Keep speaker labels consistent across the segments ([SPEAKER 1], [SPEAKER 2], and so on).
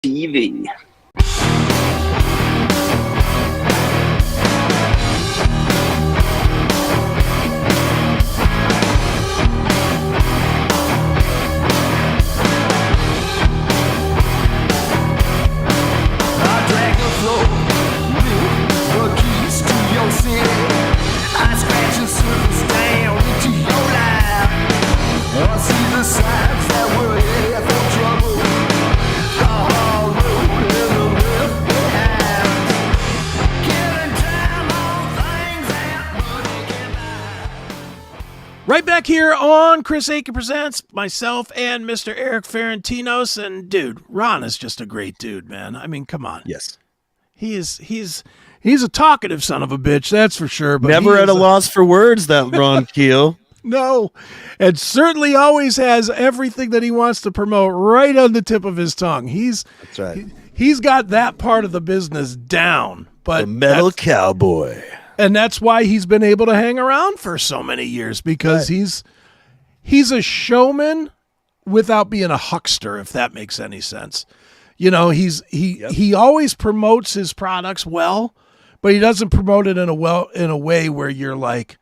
[SPEAKER 1] TV.
[SPEAKER 2] Right back here on Chris Aiken Presents, myself and Mr. Eric Ferentinos. And dude, Ron is just a great dude, man. I mean, come on.
[SPEAKER 3] Yes.
[SPEAKER 2] He's a talkative son of a bitch, that's for sure. But
[SPEAKER 3] never at a loss for words, that Ron Keel.
[SPEAKER 2] No, and certainly always has everything that he wants to promote right on the tip of his tongue.
[SPEAKER 3] That's right.
[SPEAKER 2] He's got that part of the business down. But
[SPEAKER 3] the metal cowboy.
[SPEAKER 2] And that's why he's been able to hang around for so many years, because he's a showman without being a huckster, if that makes any sense. You know, he always promotes his products well, but he doesn't promote it in a way where you're like,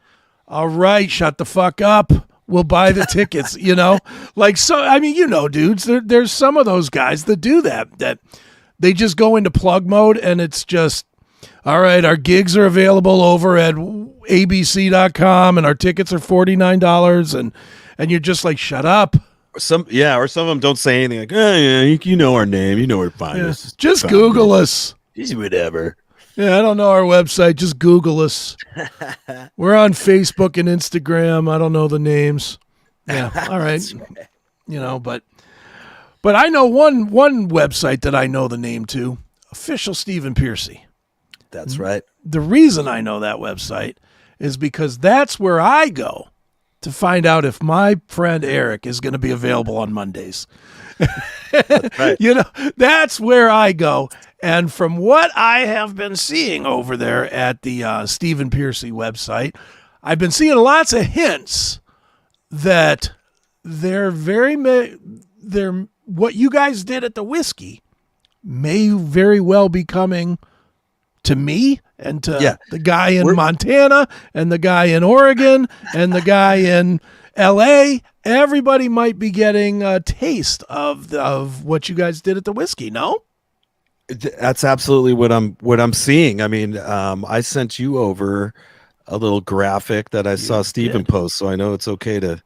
[SPEAKER 2] all right, shut the fuck up. We'll buy the tickets, you know? Like, so, I mean, you know, dudes, there's some of those guys that do that they just go into plug mode and it's just, all right, our gigs are available over at abc.com and our tickets are $49 and you're just like, shut up.
[SPEAKER 3] Or some of them don't say anything like, oh, yeah, you know our name. You know where to find us.
[SPEAKER 2] Just Google us.
[SPEAKER 3] Just whatever.
[SPEAKER 2] Yeah, I don't know our website. Just Google us. We're on Facebook and Instagram. I don't know the names. Yeah, all right. You know, but I know one website that I know the name to, Official Stephen Piercy.
[SPEAKER 3] That's right.
[SPEAKER 2] The reason I know that website is because that's where I go to find out if my friend Eric is going to be available on Mondays.
[SPEAKER 3] That's right.
[SPEAKER 2] You know, that's where I go. And from what I have been seeing over there at the Stephen Piercy website, I've been seeing lots of hints that they're what you guys did at the whiskey may very well be coming to me and to the guy in Montana and the guy in Oregon and the guy in LA. Everybody might be getting a taste of what you guys did at the whiskey. No?
[SPEAKER 3] That's absolutely what I'm seeing. I mean, I sent you over a little graphic that I saw Stephen post, so I know it's okay to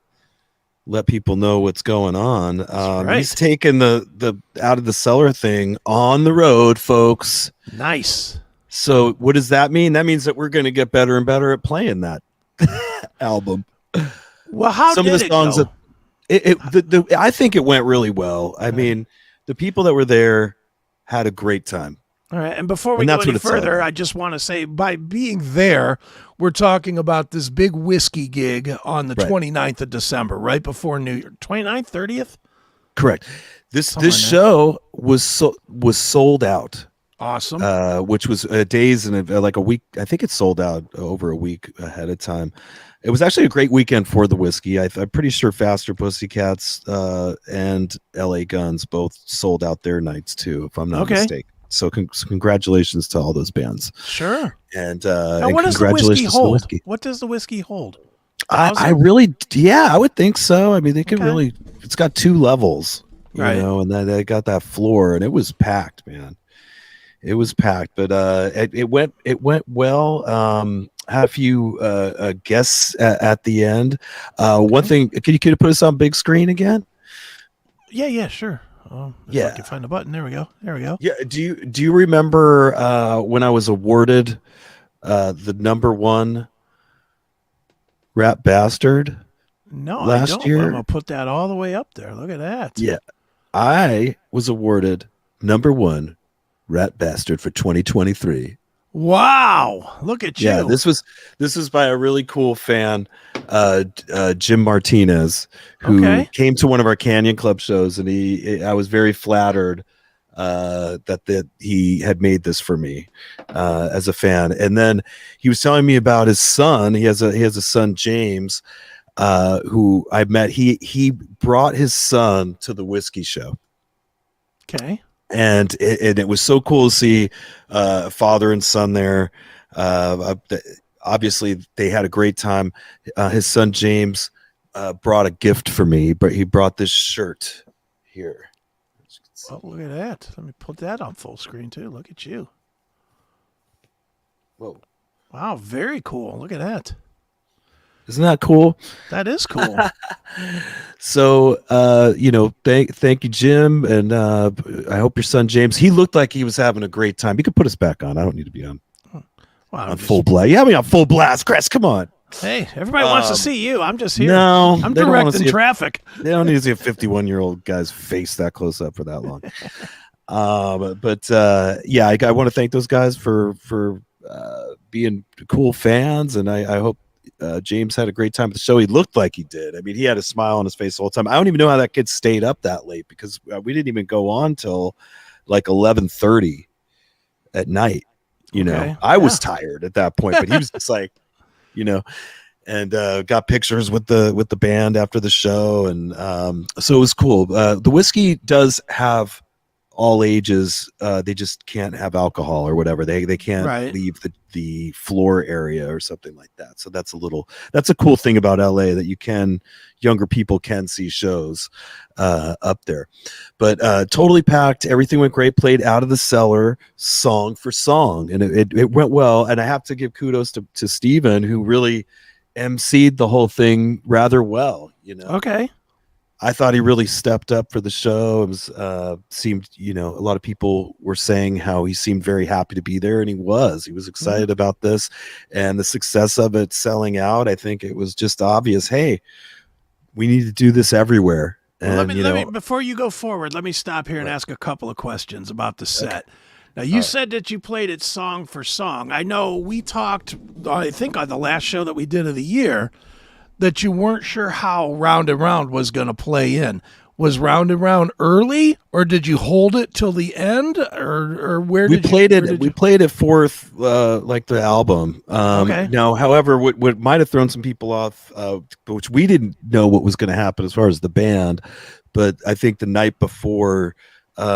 [SPEAKER 3] let people know what's going on.
[SPEAKER 2] Right.
[SPEAKER 3] He's taking the out of the cellar thing on the road, folks.
[SPEAKER 2] Nice.
[SPEAKER 3] So what does that mean? That means that we're going to get better and better at playing that album.
[SPEAKER 2] Well, how
[SPEAKER 3] some
[SPEAKER 2] did
[SPEAKER 3] of the songs
[SPEAKER 2] it go?
[SPEAKER 3] I think it went really well. I mean, the people that were there had a great time.
[SPEAKER 2] All right, and before we go any further, I just want to say, by being there, we're talking about this big whiskey gig on the 29th of December, right before New Year. 29th, 30th?
[SPEAKER 3] Correct. This show was sold out.
[SPEAKER 2] Awesome.
[SPEAKER 3] Which was days and like a week. I think it sold out over a week ahead of time. It was actually a great weekend for the whiskey. I'm pretty sure Faster Pussycats and LA Guns both sold out their nights too, if I'm not mistaken. So congratulations to all those bands.
[SPEAKER 2] Sure.
[SPEAKER 3] And,
[SPEAKER 2] now, what does the whiskey hold? What does the whiskey hold?
[SPEAKER 3] I really, I would think so. I mean, they could really. It's got 2 levels, you know, and then they got that floor, and it was packed, man. It was packed, but it went well. Had a few guests at the end. One thing, could you put us on big screen again?
[SPEAKER 2] Yeah, sure. If I can find the button. There we go.
[SPEAKER 3] Yeah. Do you remember when I was awarded the #1 Rap Bastard?
[SPEAKER 2] No,
[SPEAKER 3] last
[SPEAKER 2] I don't.
[SPEAKER 3] year.
[SPEAKER 2] I'm gonna put that all the way up there. Look at that.
[SPEAKER 3] Yeah, I was awarded #1 Rat Bastard for 2023.
[SPEAKER 2] Wow, look at you.
[SPEAKER 3] Yeah, this was by a really cool fan, Jim Martinez, who came to one of our Canyon Club shows, and I was very flattered that he had made this for me as a fan. And then he was telling me about his son. He has a son, James, who I met. He brought his son to the whiskey show.
[SPEAKER 2] Okay.
[SPEAKER 3] and it was so cool to see father and son there. Obviously, they had a great time. His son James brought a gift for me, but he brought this shirt here.
[SPEAKER 2] Oh, look at that. Let me put that on full screen too. Look at you.
[SPEAKER 3] Whoa.
[SPEAKER 2] Wow, very cool. Look at that.
[SPEAKER 3] Isn't that cool?
[SPEAKER 2] That is cool.
[SPEAKER 3] So, thank you, Jim. And I hope your son, James, he looked like he was having a great time. You could put us back on. I don't need to be on, full blast. You have me on full blast, Chris. Come on.
[SPEAKER 2] Hey, everybody wants to see you. I'm just here.
[SPEAKER 3] No,
[SPEAKER 2] I'm directing traffic.
[SPEAKER 3] They don't need to see a 51-year-old guy's face that close up for that long. I want to thank those guys for being cool fans, and I hope James had a great time at the show. He looked like he did. I mean, he had a smile on his face the whole time. I don't even know how that kid stayed up that late, because we didn't even go on till like 11:30 at night. I was tired at that point, but he was just like, and got pictures with the band after the show, and so it was cool. The whiskey does have all ages. They just can't have alcohol or whatever. They can't leave the floor area or something like that. So that's a cool thing about LA, that younger people can see shows up there. But totally packed. Everything went great. Played Out of the Cellar song for song, and it went well. And I have to give kudos to Steven, who really emceed the whole thing rather well.
[SPEAKER 2] Okay.
[SPEAKER 3] I thought he really stepped up for the show. It was seemed, a lot of people were saying how he seemed very happy to be there, and he was excited about this and the success of it selling out. I think it was just obvious, hey, we need to do this everywhere. And
[SPEAKER 2] let me before you go forward, let me stop here and ask a couple of questions about the set. Okay. Now, you said that you played it song for song. I know we talked, I think, on the last show that we did of the year, that you weren't sure how Round and Round was going to play in. Was Round and Round early, or did you hold it till the end, or where
[SPEAKER 3] we played it? We played it fourth, like the album.
[SPEAKER 2] Okay.
[SPEAKER 3] Now, however, what might have thrown some people off, which we didn't know what was going to happen as far as the band, but I think the night before,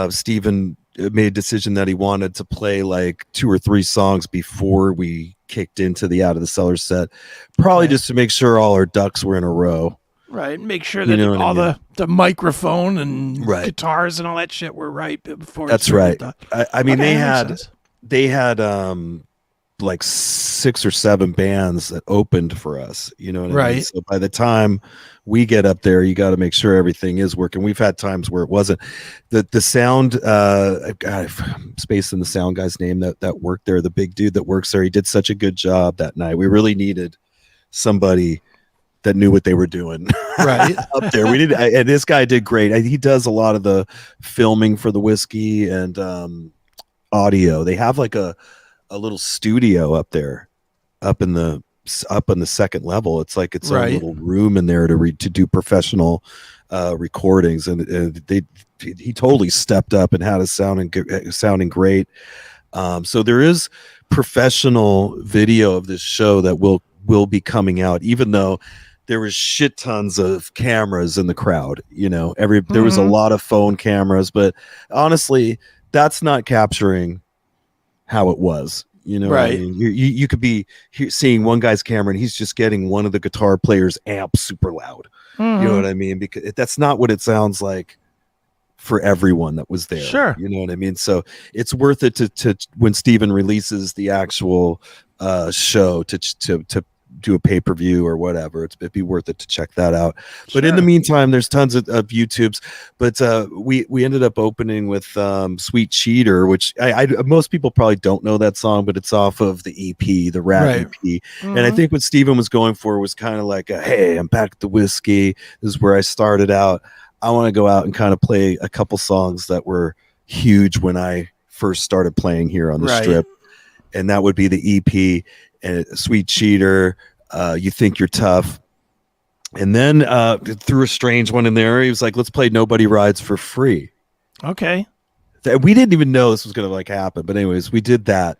[SPEAKER 3] Steven made a decision that he wanted to play like 2 or 3 songs before we kicked into the Out of the Cellar set, probably just to make sure all our ducks were in a row.
[SPEAKER 2] Right, make sure that all the microphone and guitars and all that shit were right before.
[SPEAKER 3] That's right. I mean, they had like 6 or 7 bands that opened for us. You know what I mean? So by the time we get up there, you got to make sure everything is working. We've had times where it wasn't. The sound, I'm spacing the sound guy's name that worked there. The big dude that works there, he did such a good job that night. We really needed somebody that knew what they were doing up there. And this guy did great. He does a lot of the filming for the whiskey and audio. They have like a little studio up there, up on the second level. It's like its own little room in there to do professional recordings, and he totally stepped up and had us sounding great. So there is professional video of this show that will be coming out, even though there was shit tons of cameras in the crowd. There was a lot of phone cameras, but honestly, that's not capturing how it was. What I mean? You could be seeing one guy's camera and he's just getting one of the guitar players amp super loud. You know what I mean? Because that's not what it sounds like for everyone that was there.
[SPEAKER 2] Sure.
[SPEAKER 3] You know what I mean? So it's worth it to when Steven releases the actual show to do a pay-per-view or whatever. It'd be worth it to check that out. But in the meantime, there's tons of YouTubes. But we ended up opening with Sweet Cheater, which I most people probably don't know that song, but it's off of the EP, the Rat EP. And I think what Steven was going for was kind of like, hey, I'm back at the whiskey. This is where I started out. I want to go out and kind of play a couple songs that were huge when I first started playing here on the strip. And that would be the EP, and Sweet Cheater, You Think You're Tough. And then threw a strange one in there. He was like, let's play Nobody Rides for Free.
[SPEAKER 2] Okay.
[SPEAKER 3] We didn't even know this was going to like happen. But anyways, we did that.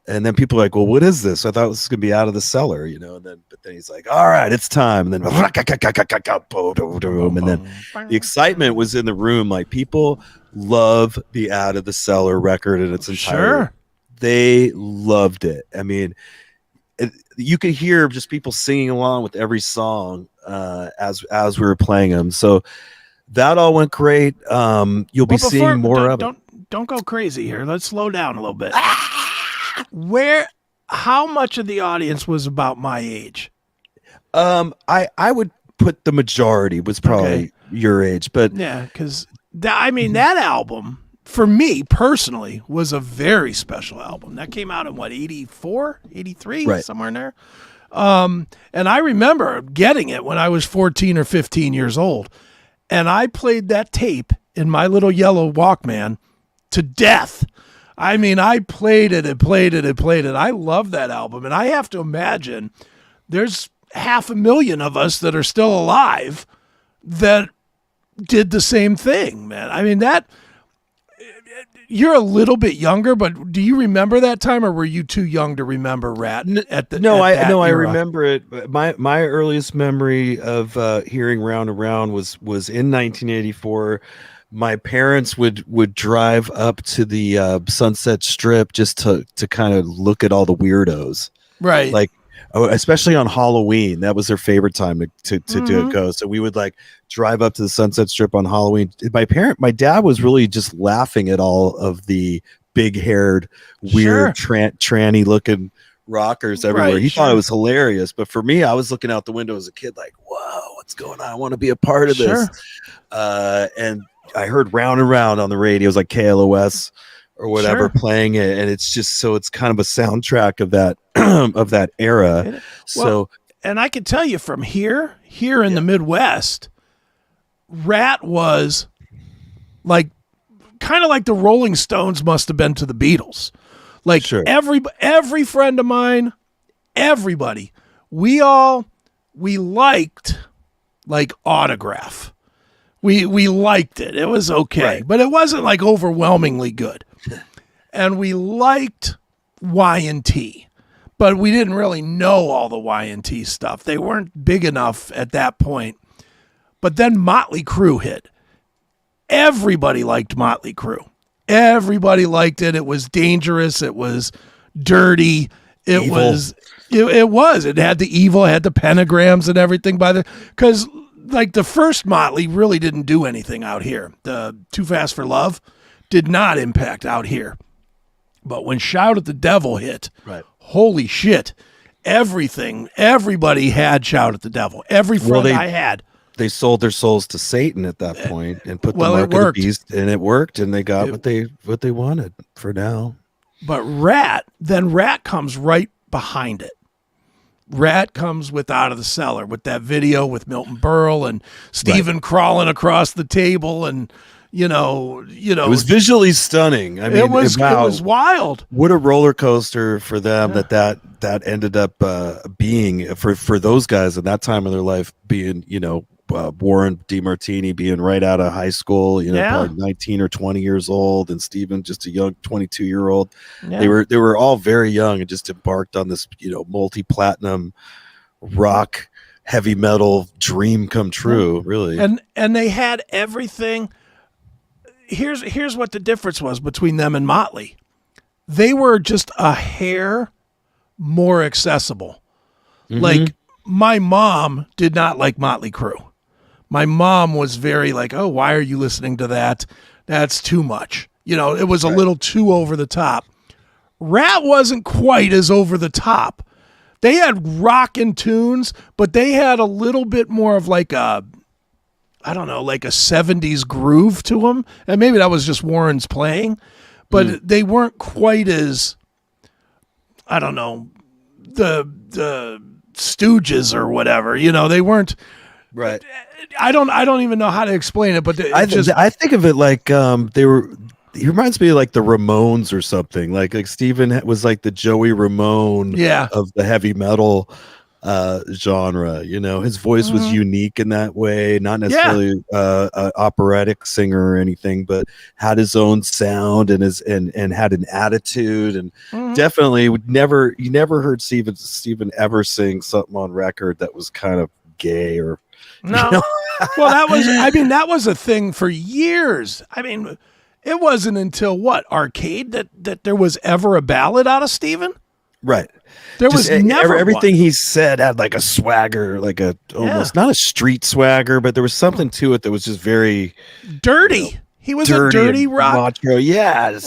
[SPEAKER 3] And then people were like, well, what is this? I thought this was going to be Out of the Cellar, but then he's like, all right, it's time. And then, and then the excitement was in the room. Like, people love the Out of the Cellar record in its entirety.
[SPEAKER 2] Sure.
[SPEAKER 3] They loved it. I mean, you could hear just people singing along with every song as we were playing them. So that all went great. You'll be seeing more of it.
[SPEAKER 2] Don't go crazy here. Let's slow down a little bit. How much of the audience was about my age?
[SPEAKER 3] I would put the majority was probably your age, but
[SPEAKER 2] yeah, because that album for me personally was a very special album. That came out in 84, 83,
[SPEAKER 3] right,
[SPEAKER 2] somewhere in there. And I remember getting it when I was 14 or 15 years old, and I played that tape in my little yellow Walkman to death. I mean, I played it and played it and played it. I love that album, and I have to imagine there's 500,000 of us that are still alive that did the same thing, man. I mean, you're a little bit younger, but do you remember that time, or were you too young to remember Rat?
[SPEAKER 3] I remember it. My earliest memory of hearing Round and Round was in 1984. My parents would drive up to the Sunset Strip just to kind of look at all the weirdos,
[SPEAKER 2] right?
[SPEAKER 3] Like, especially on Halloween, that was their favorite time to do it. Go. So we would like drive up to the Sunset Strip on Halloween. My dad was really just laughing at all of the big-haired, weird, tranny looking rockers everywhere.
[SPEAKER 2] Right,
[SPEAKER 3] he thought it was hilarious, but for me, I was looking out the window as a kid, like, "Whoa, what's going on? I want to be a part of this." And I heard Round and Round on the radio. It was like KLOS or whatever playing it, and it's kind of a soundtrack of that of that era.
[SPEAKER 2] And I can tell you from here in the Midwest, Rat was like kind of like the Rolling Stones must have been to the Beatles. Like every friend of mine, everybody, we liked like Autograph. We liked it. It was okay, but it wasn't like overwhelmingly good. And we liked Y&T, but we didn't really know all the Y&T stuff. They weren't big enough at that point. But then Motley Crue hit. Everybody liked Motley Crue. Everybody liked it. It was dangerous. It was dirty. It was. It had the evil. It had the pentagrams and everything because. Like the first Motley really didn't do anything out here. The Too Fast for Love did not impact out here. But when Shout at the Devil hit, holy shit, everybody had Shout at the Devil. Every friend I had.
[SPEAKER 3] They sold their souls to Satan at that point and put the mark of the beast, and it worked, and they got what they wanted for now.
[SPEAKER 2] But Rat comes right behind it. Rat comes with Out of the Cellar with that video with Milton Berle and Steven crawling across the table, and you know it was
[SPEAKER 3] visually stunning. I mean,
[SPEAKER 2] it was wild.
[SPEAKER 3] What a roller coaster for them that ended up being for those guys at that time of their life, being Warren DeMartini being right out of high school, probably 19 or 20 years old, and Steven just a young 22-year-old. Yeah. They were all very young and just embarked on this, multi-platinum rock heavy metal dream come true, really.
[SPEAKER 2] And they had everything. Here's what the difference was between them and Motley. They were just a hair more accessible. Mm-hmm. Like my mom did not like Motley Crue. My mom was very like, "Oh, why are you listening to that? That's too much." It was a little too over the top. Rat wasn't quite as over the top. They had rockin' tunes, but they had a little bit more of like a 70s groove to them. And maybe that was just Warren's playing, but they weren't quite as, the Stooges or whatever. They weren't.
[SPEAKER 3] Right.
[SPEAKER 2] I don't even know how to explain it, but
[SPEAKER 3] I think of it like they were. He reminds me of like the Ramones or something. Like Steven was like the Joey Ramone of the heavy metal genre. His voice was unique in that way, not necessarily an operatic singer or anything, but had his own sound and had an attitude, and definitely you never heard Steven ever sing something on record that was kind of gay or
[SPEAKER 2] no. Well, that was a thing for years. I mean, It wasn't until what, Arcade, that there was ever a ballad out of Steven?
[SPEAKER 3] Right.
[SPEAKER 2] There was never
[SPEAKER 3] everything
[SPEAKER 2] one.
[SPEAKER 3] he said had like a swagger, like a almost not a street swagger, but there was something to it that was just very
[SPEAKER 2] dirty. He was
[SPEAKER 3] dirty
[SPEAKER 2] a dirty
[SPEAKER 3] and
[SPEAKER 2] rock.
[SPEAKER 3] macho. Yeah.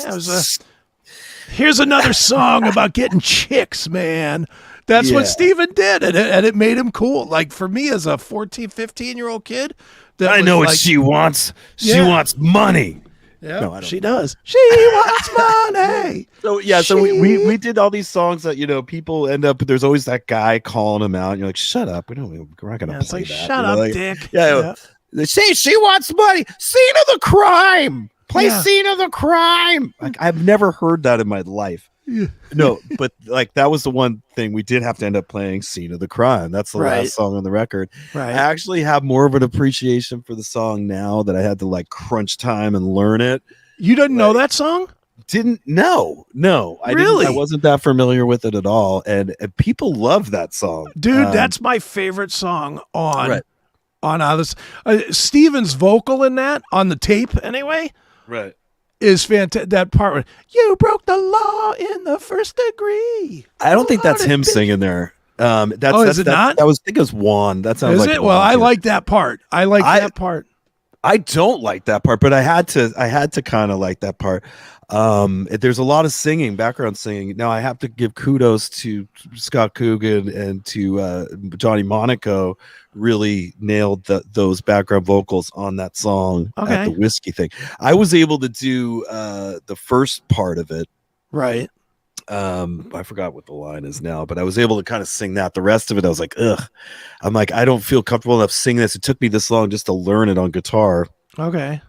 [SPEAKER 2] Here's another song about getting chicks, man. That's what Steven did, and it made him cool. Like, for me as a 14, 15-year-old kid,
[SPEAKER 3] I know what she wants. She wants money.
[SPEAKER 2] Yeah, no, she does. She wants money.
[SPEAKER 3] So we did all these songs that people end up. There's always that guy calling him out. And you're like, shut up. We're not gonna play
[SPEAKER 2] it's like,
[SPEAKER 3] that.
[SPEAKER 2] Shut up, Dick.
[SPEAKER 3] Yeah. They say she wants money. Scene of the crime. Play scene of the crime. Like, I've never heard that in my life. Yeah. No, but like that was the one thing we did have to end up playing scene of the crime. That's the last song on the record.
[SPEAKER 2] Right.
[SPEAKER 3] I actually have more of an appreciation for the song now that I had to like crunch time and learn it.
[SPEAKER 2] You didn't know that song?
[SPEAKER 3] Didn't know. No, I wasn't that familiar with it at all. And people love that song.
[SPEAKER 2] Dude, that's my favorite song on this. Steven's vocal in that on the tape anyway.
[SPEAKER 3] Right.
[SPEAKER 2] Is fantastic. That part where you broke the law in the first degree.
[SPEAKER 3] I don't think that's him singing there.
[SPEAKER 2] Is it not?
[SPEAKER 3] I think it was Juan. That sounds like
[SPEAKER 2] it. Well, I like that part. That part.
[SPEAKER 3] I don't like that part, but I had to kind of like that part. There's a lot of singing, background singing. Now I have to give kudos to Scott Coogan and to Johnny Monaco. Really nailed those background vocals on that song at the whiskey thing. I was able to do the first part of it.
[SPEAKER 2] Right.
[SPEAKER 3] I forgot what the line is now, but I was able to kind of sing that. The rest of it, I was like, ugh. I'm like, I don't feel comfortable enough singing this. It took me this long just to learn it on guitar.
[SPEAKER 2] Okay.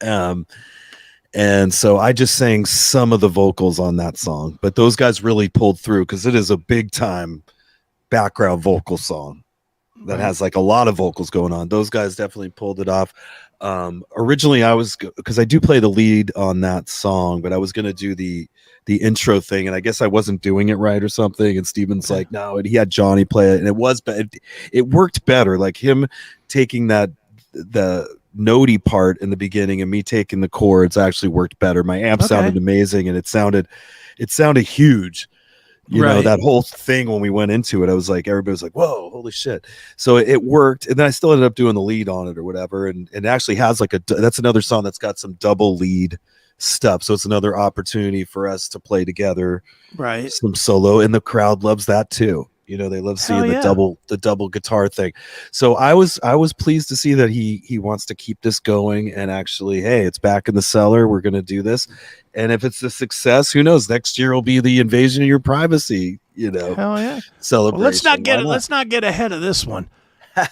[SPEAKER 3] And so I just sang some of the vocals on that song, but those guys really pulled through because it is a big time background vocal song that has like a lot of vocals going on. Those guys definitely pulled it off. Originally because I do play the lead on that song, but I was going to do the intro thing, and I guess I wasn't doing it right or something. And Steven's like, no, and he had Johnny play it, and it worked better. Like him taking the notey part in the beginning and me taking the chords actually worked better. My amp sounded amazing, and it sounded huge. You know, that whole thing when we went into it, I was like, everybody was like, whoa, holy shit. So it worked. And then I still ended up doing the lead on it or whatever. And it actually has that's another song that's got some double lead stuff. So it's another opportunity for us to play together.
[SPEAKER 2] Right.
[SPEAKER 3] Some solo. And the crowd loves that too. You know, they love seeing the double guitar thing. So I was pleased to see that he wants to keep this going and actually, hey, it's back in the cellar. We're going to do this. And if it's a success, who knows? Next year will be the Invasion of Your Privacy,
[SPEAKER 2] Hell yeah.
[SPEAKER 3] celebration.
[SPEAKER 2] Well, let's not get ahead of this one.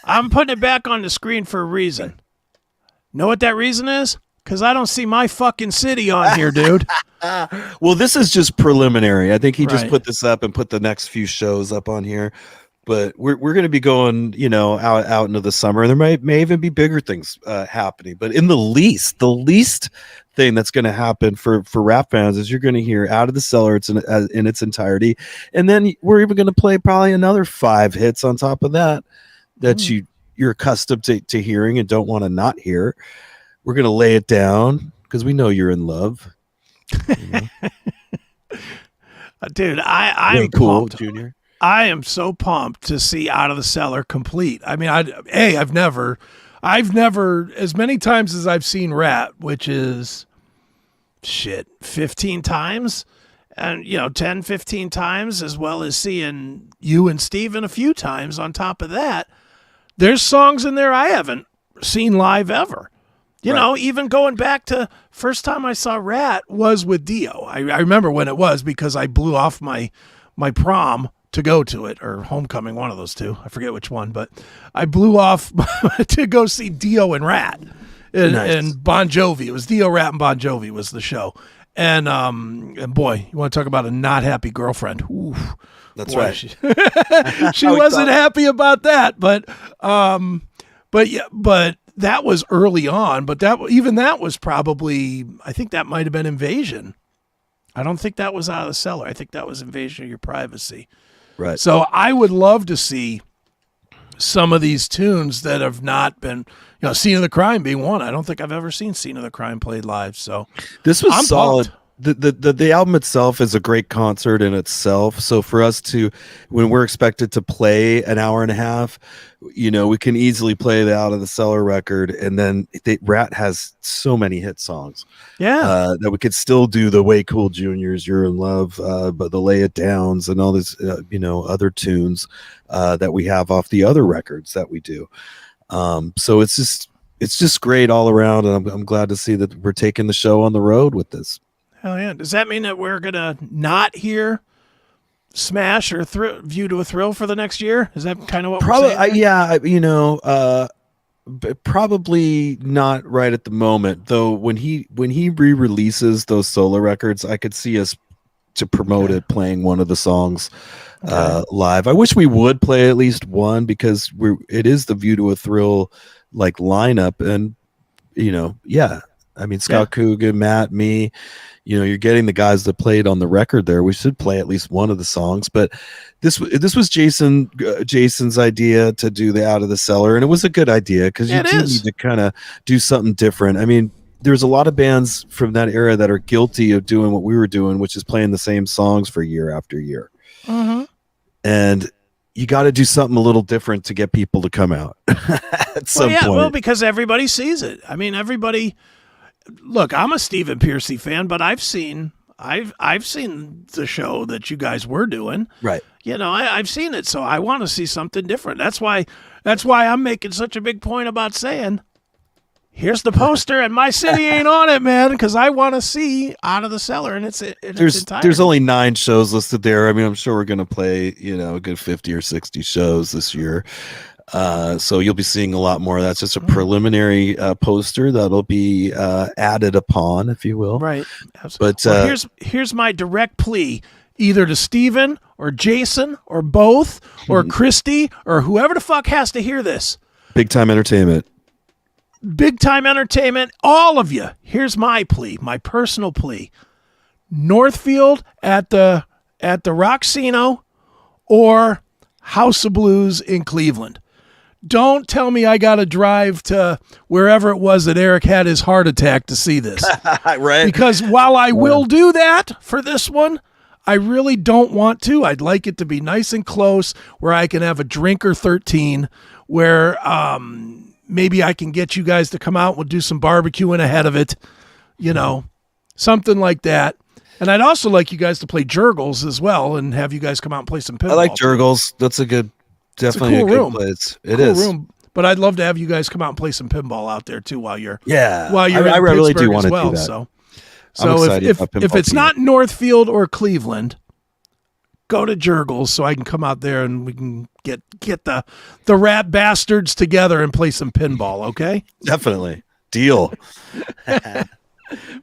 [SPEAKER 2] I'm putting it back on the screen for a reason. Know what that reason is? Because I don't see my fucking city on here, dude.
[SPEAKER 3] Well, this is just preliminary. I think he just put this up and put the next few shows up on here. But we're going to be going, out into the summer. There may even be bigger things happening. But in the least thing that's going to happen for rap fans is you're going to hear Out of the Cellar in its entirety. And then we're even going to play probably another 5 hits on top of that you're accustomed to hearing and don't want to not hear. We're going to lay it down because we know you're in love.
[SPEAKER 2] Dude, I'm
[SPEAKER 3] cool,
[SPEAKER 2] pumped.
[SPEAKER 3] Junior.
[SPEAKER 2] I am so pumped to see Out of the Cellar complete. I mean, I've never, as many times as I've seen Rat, which is 15 times, and 10, 15 times, as well as seeing you and Steven a few times on top of that. There's songs in there I haven't seen live ever. Even going back to first time I saw Rat was with Dio. I remember when it was because I blew off my prom to go to it, or homecoming, one of those two. I forget which one, but I blew off to go see Dio and Rat and Bon Jovi. It was Dio, Rat, and Bon Jovi was the show. And boy, you want to talk about a not happy girlfriend. Ooh,
[SPEAKER 3] that's right.
[SPEAKER 2] She wasn't happy about that, but that was early on, but that was probably, I think that might have been Invasion. I don't think that was Out of the Cellar. I think that was Invasion of Your Privacy.
[SPEAKER 3] Right.
[SPEAKER 2] So I would love to see some of these tunes that have not been, Scene of the Crime being one. I don't think I've ever seen Scene of the Crime played live. So
[SPEAKER 3] this was
[SPEAKER 2] I'm
[SPEAKER 3] solid.
[SPEAKER 2] pumped.
[SPEAKER 3] The album itself is a great concert in itself. So for us to, when we're expected to play an hour and a half, we can easily play the Out of the Cellar record, and then Rat has so many hit songs. That we could still do the Way Cool Juniors, You're in Love, but the Lay It Downs, and all this, other tunes that we have off the other records that we do. So it's just great all around, and I'm glad to see that we're taking the show on the road with this.
[SPEAKER 2] Hell yeah. Does that mean that we're going to not hear Smash or View to a Thrill for the next year? Is that kind of what we're saying?
[SPEAKER 3] Probably not right at the moment, though. When he re-releases those solo records, I could see us to promote it, playing one of the songs live. I wish we would play at least one, because it is the View to a Thrill like lineup, and Scott Coogan, Matt, me, you're getting the guys that played on the record there. We should play at least one of the songs, but this was Jason's idea to do the Out of the Cellar, and it was a good idea, because you do need to kind of do something different. I mean, there's a lot of bands from that era that are guilty of doing what we were doing, which is playing the same songs for year after year.
[SPEAKER 2] Mm-hmm.
[SPEAKER 3] And you got to do something a little different to get people to come out at some point.
[SPEAKER 2] Well, because everybody sees it. I mean, everybody. Look, I'm a Stephen Pearcy fan, but I've seen the show that you guys were doing.
[SPEAKER 3] Right.
[SPEAKER 2] I've seen it, so I want to see something different. That's why I'm making such a big point about saying, here's the poster, and my city ain't on it, man, because I want to see Out of the Cellar, and
[SPEAKER 3] there's only 9 shows listed there. I mean, I'm sure we're going to play, a good 50 or 60 shows this year. So you'll be seeing a lot more. That's just a preliminary poster that'll be added upon, if you will.
[SPEAKER 2] Right. Absolutely. But here's my direct plea, either to Steven or Jason or both or Christy or whoever the fuck has to hear this.
[SPEAKER 3] Big Time Entertainment, all of you. Here's my plea, my personal plea. Northfield at the Roxino or House of Blues in Cleveland. Don't tell me I got to drive to wherever it was that Eric had his heart attack to see this. Right.
[SPEAKER 2] Because while I will do that for this one, I really don't want to. I'd like it to be nice and close, where I can have a drink or 13, where maybe I can get you guys to come out and we'll do some barbecuing ahead of it, something like that. And I'd also like you guys to play Jurgles as well, and have you guys come out and play some pinball.
[SPEAKER 3] I like Jurgles. That's definitely a good place. It is. Room.
[SPEAKER 2] But I'd love to have you guys come out and play some pinball out there too while you're
[SPEAKER 3] I really do want to do that.
[SPEAKER 2] So if it's not Northfield or Cleveland, go to Jurgles so I can come out there and we can get the rat bastards together and play some pinball, okay?
[SPEAKER 3] Definitely. Deal.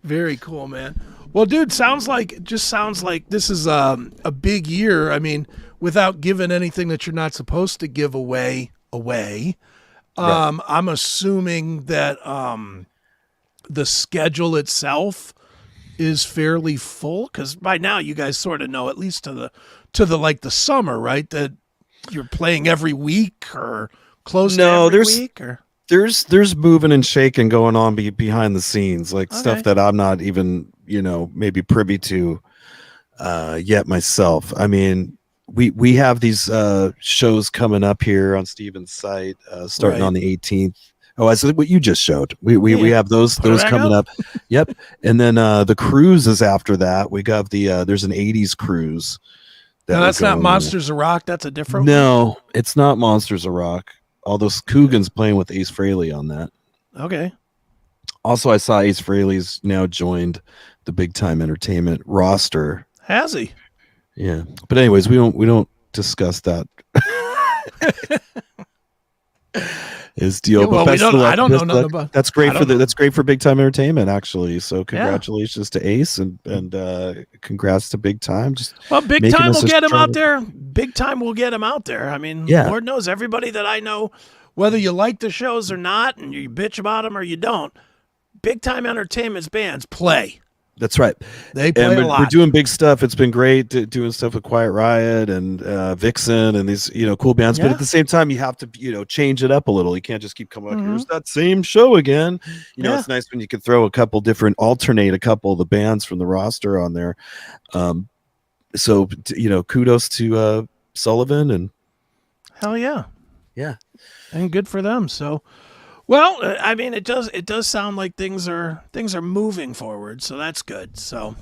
[SPEAKER 2] Very cool, man. Well, dude, sounds like this is a big year. I mean, without giving anything that you're not supposed to give away. Right. I'm assuming that the schedule itself is fairly full, because by now you guys sort of know, at least to the like the summer, right? That you're playing every week or close to every week, or
[SPEAKER 3] there's moving and shaking going on behind the scenes, like stuff that I'm not even maybe privy to yet myself. I mean, we have these shows coming up here on Steven's site starting on the 18th. Oh, I said what you just showed. We have those coming up. Yep. And then the cruise is after that. We got there's an 80s cruise.
[SPEAKER 2] That's not Monsters of Rock. That's a different one.
[SPEAKER 3] No, it's not Monsters of Rock. Although Coogan's playing with Ace Frehley on that.
[SPEAKER 2] Okay.
[SPEAKER 3] Also, I saw Ace Frehley's now joined the Big Time Entertainment roster.
[SPEAKER 2] Has he?
[SPEAKER 3] Yeah. But anyways, we don't discuss that. His deal. But
[SPEAKER 2] I don't know nothing about.
[SPEAKER 3] That's great for Big Time Entertainment, actually. So congratulations to Ace and congrats to Big Time.
[SPEAKER 2] Big Time will get him out there. Big Time will get him out there. I mean, Lord knows everybody that I know, whether you like the shows or not, and you bitch about them or you don't, Big Time Entertainment's bands play.
[SPEAKER 3] That's right.
[SPEAKER 2] They play a lot.
[SPEAKER 3] We're doing big stuff. It's been great doing stuff with Quiet Riot and Vixen and these, cool bands. But at the same time, you have to, change it up a little. You can't just keep coming up, here's that same show again. It's nice when you can throw alternate a couple of the bands from the roster on there. So, kudos to Sullivan and
[SPEAKER 2] hell yeah.
[SPEAKER 3] Yeah.
[SPEAKER 2] And good for them. So, well, I mean, it does sound like things are moving forward, so that's good. So,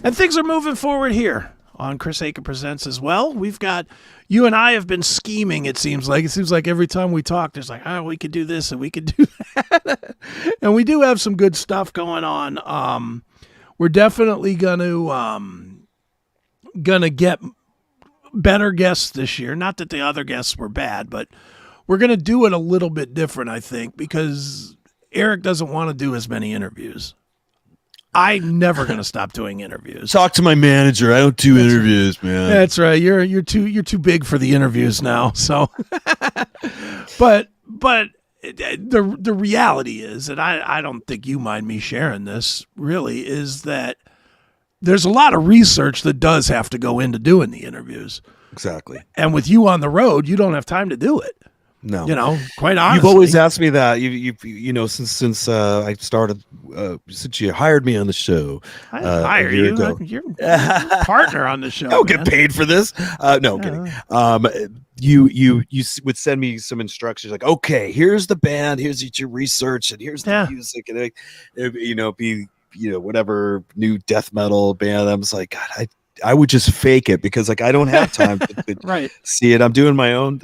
[SPEAKER 2] and things are moving forward here on Chris Aiken Presents as well. We've got, you and I have been scheming. It seems like every time we talk, there's like, we could do this and we could do that, and we do have some good stuff going on. We're definitely gonna get better guests this year. Not that the other guests were bad, but we're going to do it a little bit different, I think, because Eric doesn't want to do as many interviews. I'm never going to stop doing interviews.
[SPEAKER 3] Talk to my manager. I don't do interviews, man.
[SPEAKER 2] That's right. You're too big for the interviews now. So, but the reality is, and I don't think you mind me sharing this, really, is that there's a lot of research that does have to go into doing the interviews.
[SPEAKER 3] Exactly.
[SPEAKER 2] And with you on the road, you don't have time to do it.
[SPEAKER 3] No,
[SPEAKER 2] quite honestly.
[SPEAKER 3] You've always asked me that. Since I started, since you hired me on the show.
[SPEAKER 2] I didn't hire you. You're a partner on the show.
[SPEAKER 3] I don't get paid for this. No, I'm kidding. You would send me some instructions like, okay, here's the band, here's your research, and here's the music, and be whatever new death metal band. I was like, God, I would just fake it because I don't have time to see it. I'm doing my own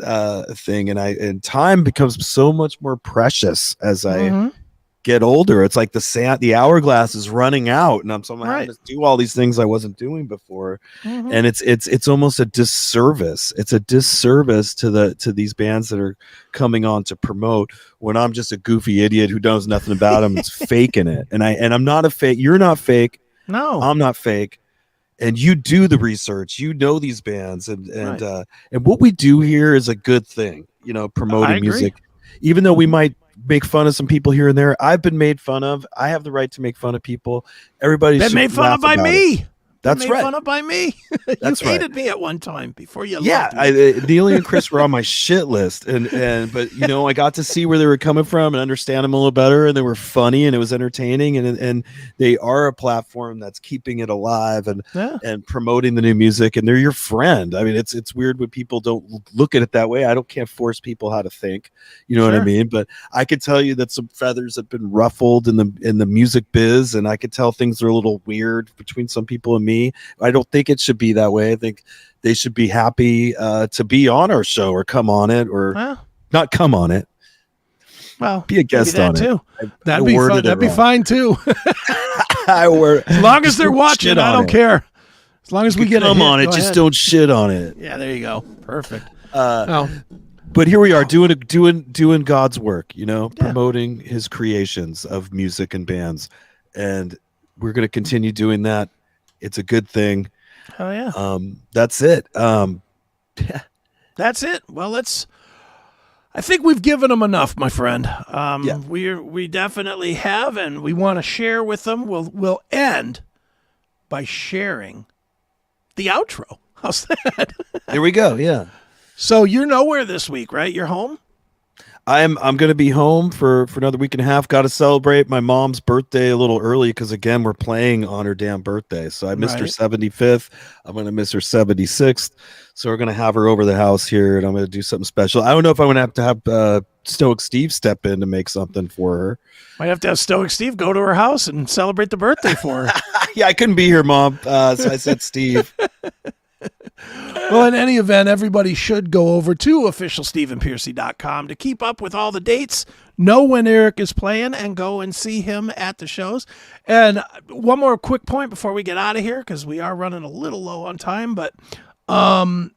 [SPEAKER 3] thing, and time becomes so much more precious as I get older. It's like the hourglass is running out, and I'm having to do all these things I wasn't doing before, and it's almost a disservice. It's a disservice to these bands that are coming on to promote when I'm just a goofy idiot who knows nothing about them. It's faking it, and I'm not a fake. You're not fake.
[SPEAKER 2] No,
[SPEAKER 3] I'm not fake. And you do the research, these bands, and what we do here is a good thing, promoting music, even though we might make fun of some people here and there. I've been made fun of. I have the right to make fun of people. Everybody's been
[SPEAKER 2] made fun of by me.
[SPEAKER 3] That's right.
[SPEAKER 2] Made fun of by me. You hated me at one time before you
[SPEAKER 3] left me. Neely and Chris were on my shit list, but I got to see where they were coming from and understand them a little better, and they were funny and it was entertaining, and they are a platform that's keeping it alive and promoting the new music, and they're your friend. I mean, it's weird when people don't look at it that way. Can't force people how to think, what I mean? But I could tell you that some feathers have been ruffled in the music biz, and I could tell things are a little weird between some people and me. I don't think it should be that way. I think they should be happy to be on our show or come on it or not come on it.
[SPEAKER 2] Well,
[SPEAKER 3] be a guest on
[SPEAKER 2] too.
[SPEAKER 3] It.
[SPEAKER 2] That'd be fun. That'd be fine too.
[SPEAKER 3] As
[SPEAKER 2] long as they're watching, I don't care. As long as we get
[SPEAKER 3] come on it, just don't shit on it.
[SPEAKER 2] Yeah, there you go. Perfect.
[SPEAKER 3] But here we are doing God's work, promoting His creations of music and bands, and we're going to continue doing that. It's a good thing.
[SPEAKER 2] Oh yeah.
[SPEAKER 3] That's it.
[SPEAKER 2] That's it. Well, I think we've given them enough, my friend. We definitely have, and we want to share with them. We'll end by sharing the outro. How's that?
[SPEAKER 3] Here we go. Yeah.
[SPEAKER 2] So you're nowhere this week, right? You're home?
[SPEAKER 3] I'm going to be home for another week and a half. Got to celebrate my mom's birthday a little early because, again, we're playing on her damn birthday. So I missed her 75th. I'm going to miss her 76th. So we're going to have her over the house here, and I'm going to do something special. I don't know if I'm going to have Stoic Steve step in to make something for her.
[SPEAKER 2] Might have to have Stoic Steve go to her house and celebrate the birthday for her.
[SPEAKER 3] Yeah, I couldn't be here, Mom. So I said Steve.
[SPEAKER 2] Well, in any event, everybody should go over to officialstephenpearcy.com to keep up with all the dates, know when Eric is playing, and go and see him at the shows. And one more quick point before we get out of here, because we are running a little low on time, but one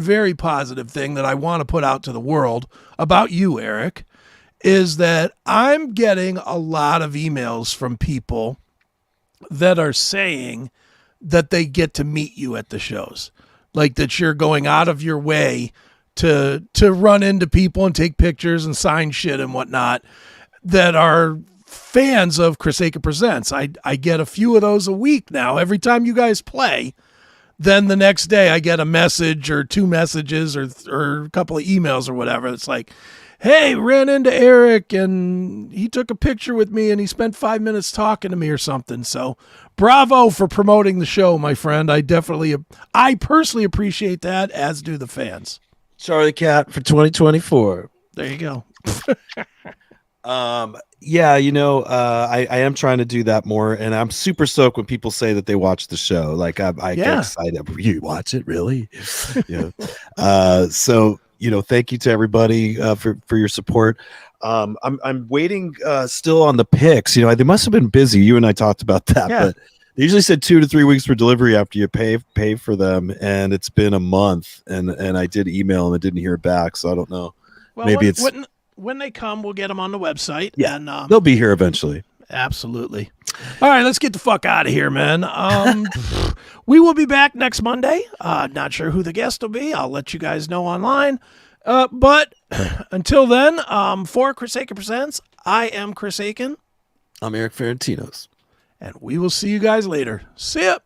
[SPEAKER 2] very positive thing that I want to put out to the world about you, Eric, is that I'm getting a lot of emails from people that are saying that they get to meet you at the shows, like that you're going out of your way to run into people and take pictures and sign shit and whatnot that are fans of Chris Aiken Presents. I get a few of those a week now. Every time you guys play, then the next day I get a message or 2 messages or a couple of emails or whatever. It's like, hey, ran into Eric and he took a picture with me and he spent 5 minutes talking to me or something. So bravo for promoting the show, my friend. I personally appreciate that, as do the fans.
[SPEAKER 3] Charlie Cat for 2024.
[SPEAKER 2] There you go.
[SPEAKER 3] Yeah, I am trying to do that more, and I'm super stoked when people say that they watch the show. Like I get excited. You watch it, really? Yeah. So thank you to everybody for your support. I'm waiting still on the picks. They must have been busy. You and I talked about that, but they usually said 2 to 3 weeks for delivery after you pay for them, and it's been a month. And I did email and I didn't hear back, so I don't know.
[SPEAKER 2] Well,
[SPEAKER 3] maybe
[SPEAKER 2] when they come, we'll get them on the website.
[SPEAKER 3] Yeah,
[SPEAKER 2] and,
[SPEAKER 3] they'll be here eventually.
[SPEAKER 2] Absolutely. All right, let's get the fuck out of here, man. We will be back next Monday. Not sure who the guest will be. I'll let you guys know online. But until then, for Chris Aiken Presents, I am Chris Aiken.
[SPEAKER 3] I'm Eric Ferentinos.
[SPEAKER 2] And we will see you guys later. See ya.